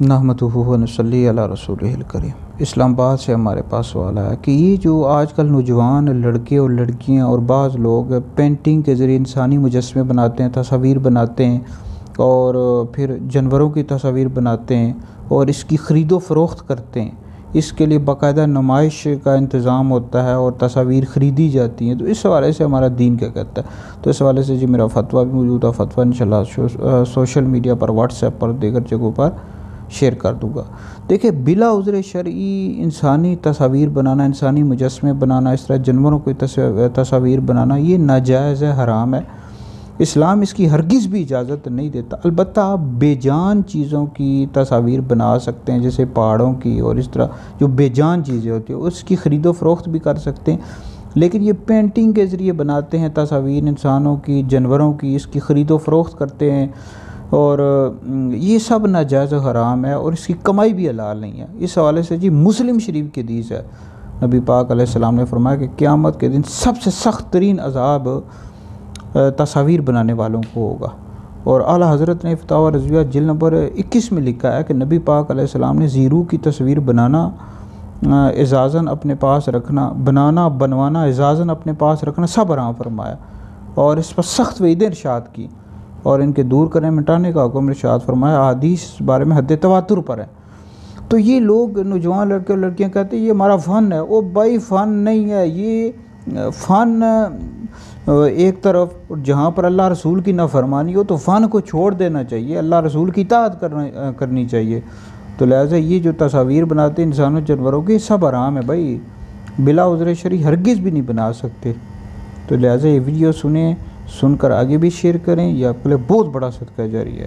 نحمدہ و نصلی علی رسولہ الکریم۔ اسلام آباد سے ہمارے پاس سوال آیا کہ یہ جو آج کل نوجوان لڑکے اور لڑکیاں اور بعض لوگ پینٹنگ کے ذریعے انسانی مجسمے بناتے ہیں، تصاویر بناتے ہیں اور پھر جانوروں کی تصاویر بناتے ہیں اور اس کی خرید و فروخت کرتے ہیں، اس کے لیے باقاعدہ نمائش کا انتظام ہوتا ہے اور تصاویر خریدی جاتی ہیں، تو اس حوالے سے ہمارا دین کیا کہتا ہے؟ تو اس حوالے سے جی میرا فتویٰ بھی موجود ہے، فتویٰ انشاءاللہ سوشل میڈیا پر، واٹس ایپ پر، دیگر جگہوں پر شیئر کر دوں گا۔ دیکھیں، بلا عذر شرعی انسانی تصاویر بنانا، انسانی مجسمے بنانا، اس طرح جانوروں کی تصاویر بنانا، یہ ناجائز ہے، حرام ہے۔ اسلام اس کی ہرگز بھی اجازت نہیں دیتا۔ البتہ آپ بے جان چیزوں کی تصاویر بنا سکتے ہیں، جیسے پہاڑوں کی، اور اس طرح جو بے جان چیزیں ہوتی ہیں اس کی خرید و فروخت بھی کر سکتے ہیں، لیکن یہ پینٹنگ کے ذریعے بناتے ہیں تصاویر انسانوں کی، جانوروں کی، اس کی خرید و فروخت کرتے ہیں، اور یہ سب ناجائز و حرام ہے، اور اس کی کمائی بھی حلال نہیں ہے۔ اس حوالے سے جی مسلم شریف کی حدیث ہے، نبی پاک علیہ السلام نے فرمایا کہ قیامت کے دن سب سے سخت ترین عذاب تصاویر بنانے والوں کو ہوگا۔ اور اعلیٰ حضرت نے فتاوی رضویہ جلد نمبر 21 میں لکھا ہے کہ نبی پاک علیہ السلام نے زیرو کی تصویر بنانا اعزازاً اپنے پاس رکھنا، بنوانا اعزازاً اپنے پاس رکھنا سب حرام فرمایا، اور اس پر سخت وعیدیں ارشاد کی، اور ان کے دور کرنے مٹانے کا حکم ارشاد فرمایا۔ احادیث اس بارے میں حد تواتر پر ہے۔ تو یہ لوگ نوجوان لڑکے اور لڑکیاں کہتے ہیں یہ ہمارا فن ہے۔ او بھائی، فن نہیں ہے یہ، فن ایک طرف جہاں پر اللہ رسول کی نافرمانی ہو تو فن کو چھوڑ دینا چاہیے، اللہ رسول کی اطاعت کرنی چاہیے۔ تو لہٰذا یہ جو تصاویر بناتے ہیں انسانوں جانوروں کی، سب حرام ہے بھائی، بلا عذر شرعی ہرگز بھی نہیں بنا سکتے۔ تو لہٰذا یہ ویڈیو سن کر آگے بھی شیئر کریں، یہ آپ کے لیے بہت بڑا صدقہ جاری ہے۔